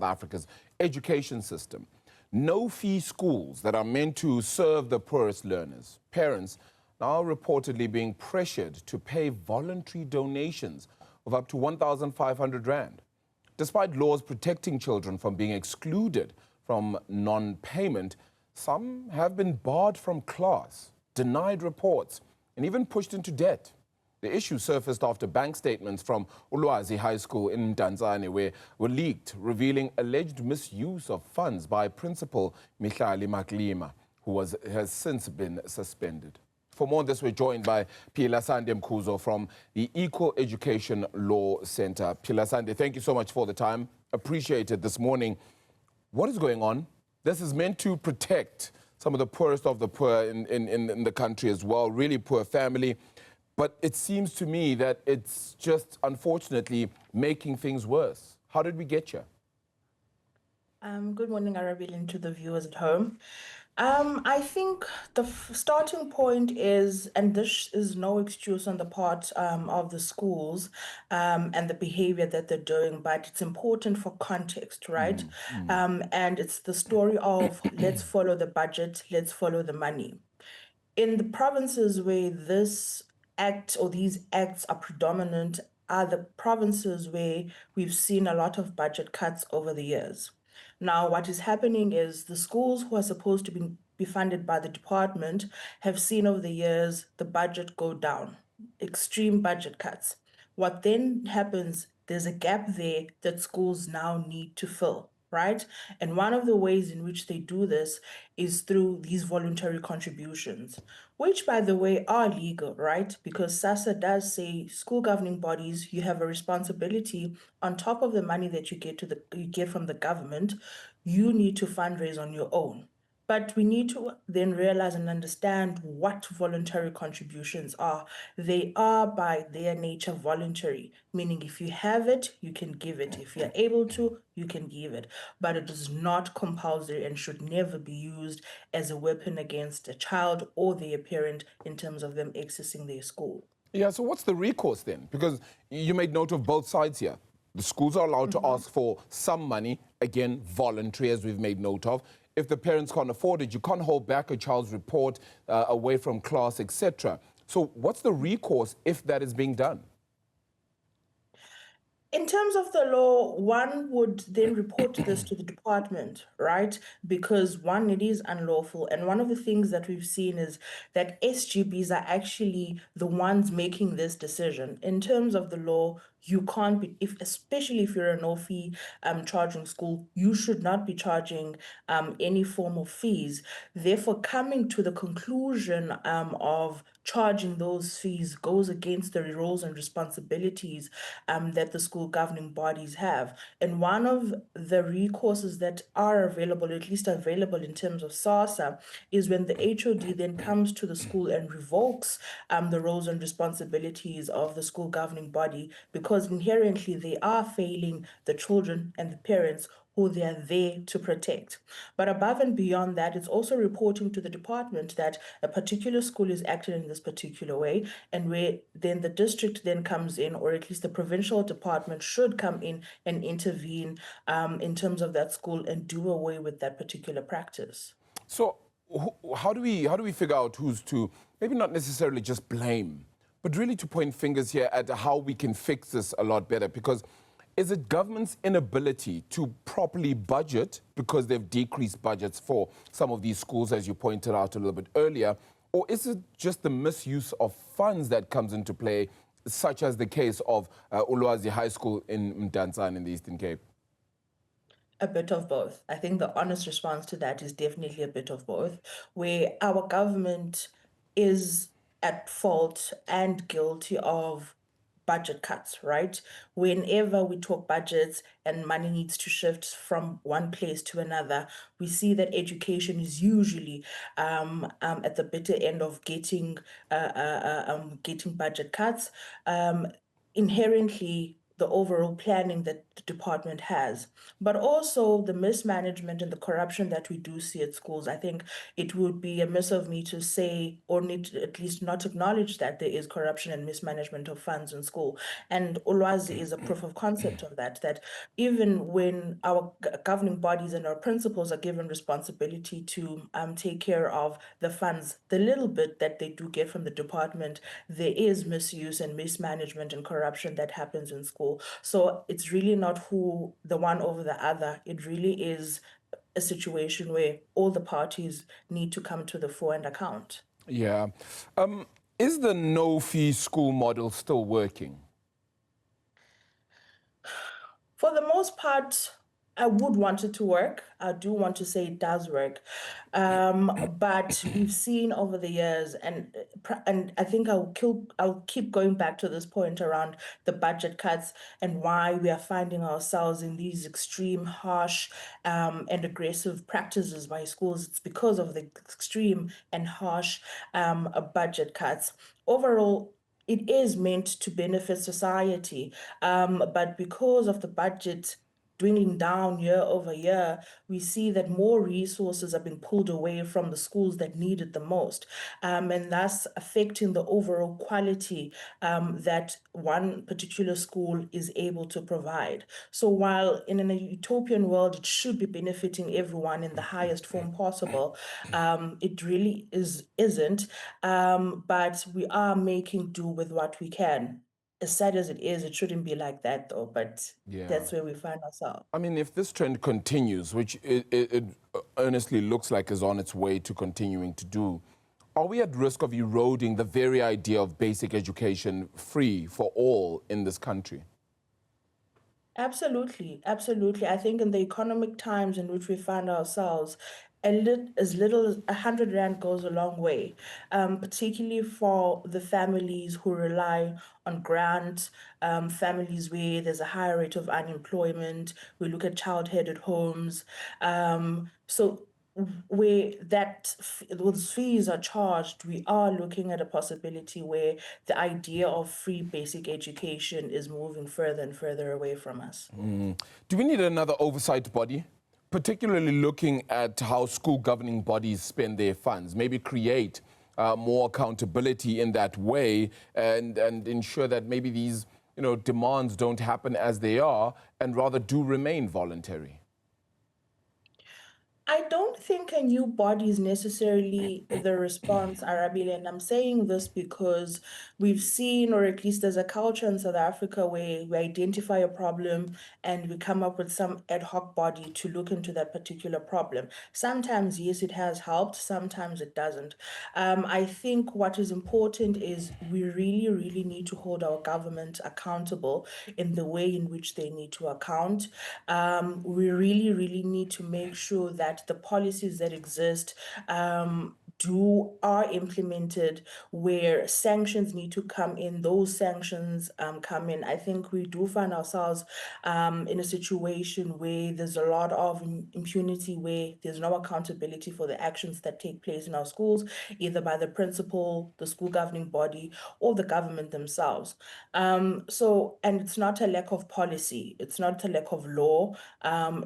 Africa's education system. No-fee schools that are meant to serve the poorest learners. Parents now reportedly being pressured to pay voluntary donations of up to 1,500 rand. Despite laws protecting children from being excluded from non-payment, some have been barred from class, denied reports, and even pushed into debt. The issue surfaced after bank statements from Ulwazi High School in Mdantsane were leaked, revealing alleged misuse of funds by Principal Mihlali Maklima, who has since been suspended. For more on this, we're joined by Philasande Mkhuzo from the Equal Education Law Center. Philasande, thank you so much for the time. Appreciate it this morning. What is going on? This is meant to protect some of the poorest of the poor in the country as well, really poor family. But it seems to me that it's just, unfortunately, making things worse. How did we get here? Good morning, Arabelle, and to the viewers at home. I think the starting point is, and this is no excuse on the part of the schools and the behavior that they're doing, but it's important for context, right? And it's the story of let's follow the budget, let's follow the money. In the provinces where this act or these acts are predominant are the provinces where we've seen a lot of budget cuts over the years. Now, what is happening is the schools who are supposed to be funded by the department have seen over the years the budget go down, extreme budget cuts. What then happens, there's a gap there that schools now need to fill. Right? And one of the ways in which they do this is through these voluntary contributions, which, by the way, are legal, right? Because SASSA does say school governing bodies, you have a responsibility on top of the money that you get from the government, you need to fundraise on your own. But we need to then realize and understand what voluntary contributions are. They are by their nature voluntary, meaning if you have it, you can give it. If you're able to, you can give it. But it is not compulsory and should never be used as a weapon against a child or their parent in terms of them accessing their school. Yeah, so what's the recourse then? Because you made note of both sides here. The schools are allowed to ask for some money, again, voluntary, as we've made note of. If the parents can't afford it, you can't hold back a child's report away from class, etc. So what's the recourse if that is being done? In terms of the law, one would then report this to the department, right? Because one, it is unlawful. And one of the things that we've seen is that SGBs are actually the ones making this decision. In terms of the law, you can't be, especially if you're a no-fee charging school, you should not be charging any form of fees. Therefore, coming to the conclusion of charging those fees goes against the roles and responsibilities that the school governing bodies have. And one of the recourses that are available, at least available in terms of SASSA, is when the HOD then comes to the school and revokes the roles and responsibilities of the school governing body, because inherently they are failing the children and the parents who they are there to protect. But above and beyond that, it's also reporting to the department that a particular school is acting in this particular way, and where then the district then comes in, or at least the provincial department should come in and intervene in terms of that school and do away with that particular practice. So how do we figure out who's to, maybe not necessarily just blame, but really to point fingers here at how we can fix this a lot better? Because is it government's inability to properly budget because they've decreased budgets for some of these schools, as you pointed out a little bit earlier, or is it just the misuse of funds that comes into play, such as the case of Ulwazi High School in Mdantsane in the Eastern Cape? A bit of both. I think the honest response to that is definitely a bit of both, where our government is at fault and guilty of budget cuts, right? Whenever we talk budgets and money needs to shift from one place to another, we see that education is usually at the bitter end of getting budget cuts. Inherently, the overall planning that the department has, but also the mismanagement and the corruption that we do see at schools. I think it would be amiss of me to say, or need to at least not acknowledge, that there is corruption and mismanagement of funds in school. And Ulwazi is a proof of concept of that, that even when our governing bodies and our principals are given responsibility to take care of the funds, the little bit that they do get from the department, there is misuse and mismanagement and corruption that happens in school. So it's really not who the one over the other. It really is a situation where all the parties need to come to the fore and account. Yeah. Is the no-fee school model still working? For the most part, I would want it to work. I do want to say it does work, but we've seen over the years, and I think I'll keep going back to this point around the budget cuts and why we are finding ourselves in these extreme, harsh, and aggressive practices by schools. It's because of the extreme and harsh budget cuts. Overall, it is meant to benefit society, but because of the budget dwindling down year over year, we see that more resources are being pulled away from the schools that need it the most, and thus affecting the overall quality that one particular school is able to provide. So while in a utopian world, it should be benefiting everyone in the highest form possible, it really isn't. But we are making do with what we can. As sad as it is, it shouldn't be like that though, but Yeah. that's where we find ourselves. I mean, if this trend continues, which it earnestly looks like is on its way to continuing to do, are we at risk of eroding the very idea of basic education free for all in this country? Absolutely, absolutely. I think in the economic times in which we find ourselves, as little as 100 rand goes a long way, particularly for the families who rely on grants, families where there's a higher rate of unemployment. We look at child-headed homes. So where those fees are charged, we are looking at a possibility where the idea of free basic education is moving further and further away from us. Do we need another oversight body, particularly looking at how school governing bodies spend their funds? Maybe create more accountability in that way, and ensure that maybe these demands don't happen as they are and rather do remain voluntary? I don't think a new body is necessarily the response, Arabile, and I'm saying this because we've seen, or at least there's a culture in South Africa where we identify a problem and we come up with some ad hoc body to look into that particular problem. Sometimes, yes, it has helped, sometimes it doesn't. I think what is important is we really, really need to hold our government accountable in the way in which they need to account. We really, really need to make sure that the policies that exist are implemented, where sanctions need to come in, those sanctions come in. I think we do find ourselves in a situation where there's a lot of impunity, where there's no accountability for the actions that take place in our schools, either by the principal, the school governing body, or the government themselves. And it's not a lack of policy, it's not a lack of law,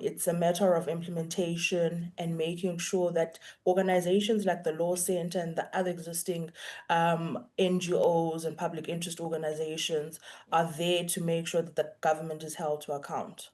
it's a matter of implementation and making sure that organizations like the Law Center and the other existing NGOs and public interest organizations are there to make sure that the government is held to account.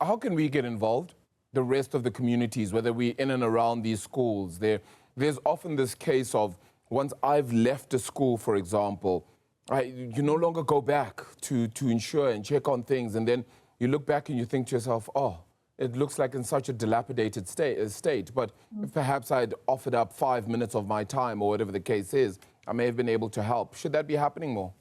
How can we get involved? The rest of the communities, whether we're in and around these schools, there's often this case of, once I've left a school, for example, you no longer go back to ensure and check on things, and then you look back and you think to yourself, oh, it looks like in such a dilapidated state, but if perhaps I'd offered up 5 minutes of my time or whatever the case is, I may have been able to help. Should that be happening more?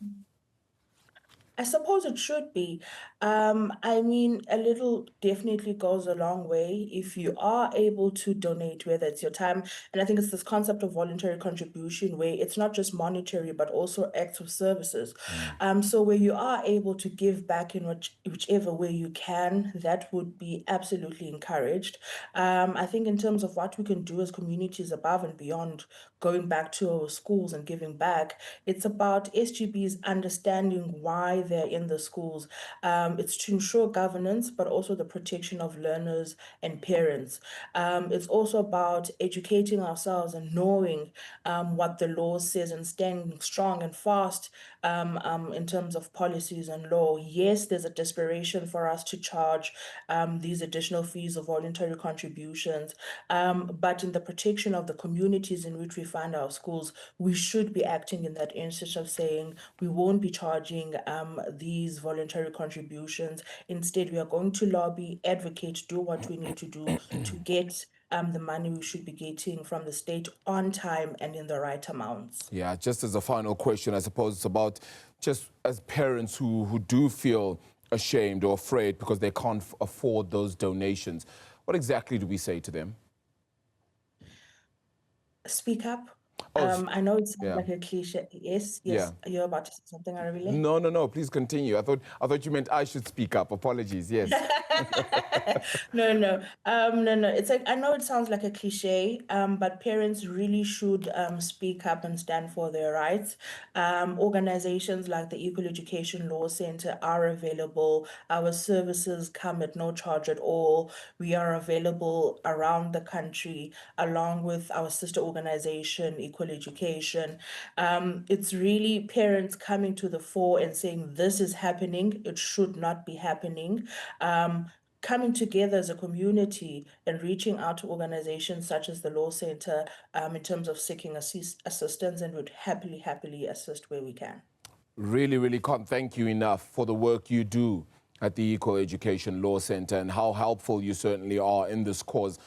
I suppose it should be. I mean, a little definitely goes a long way if you are able to donate, whether it's your time. And I think it's this concept of voluntary contribution where it's not just monetary, but also acts of services. So where you are able to give back in whichever way you can, that would be absolutely encouraged. I think in terms of what we can do as communities above and beyond going back to our schools and giving back. It's about SGBs understanding why they're in the schools. It's to ensure governance, but also the protection of learners and parents. It's also about educating ourselves and knowing what the law says and standing strong and fast in terms of policies and law. Yes, there's a desperation for us to charge these additional fees of voluntary contributions, but in the protection of the communities in which we find our schools, we should be acting in that instance of saying we won't be charging these voluntary contributions. Instead, we are going to lobby, advocate, do what we need to do to get the money we should be getting from the state on time and in the right amounts. Yeah, just as a final question, I suppose it's about just as parents who do feel ashamed or afraid because they can't afford those donations, what exactly do we say to them? Speak up. Oh, I know it sounds yeah. like a cliche. Yes, Yeah. you're about to say something, Arabile? No, please continue. I thought you meant I should speak up. Apologies, yes. No. It's like, I know it sounds like a cliche, but parents really should speak up and stand for their rights. Organizations like the Equal Education Law Center are available. Our services come at no charge at all. We are available around the country, along with our sister organization, Equal Education. It's really parents coming to the fore and saying, this is happening, it should not be happening. Coming together as a community and reaching out to organizations such as the Law Center in terms of seeking assistance, and would happily assist where we can. Really can't thank you enough for the work you do at the Equal Education Law Center and how helpful you certainly are in this cause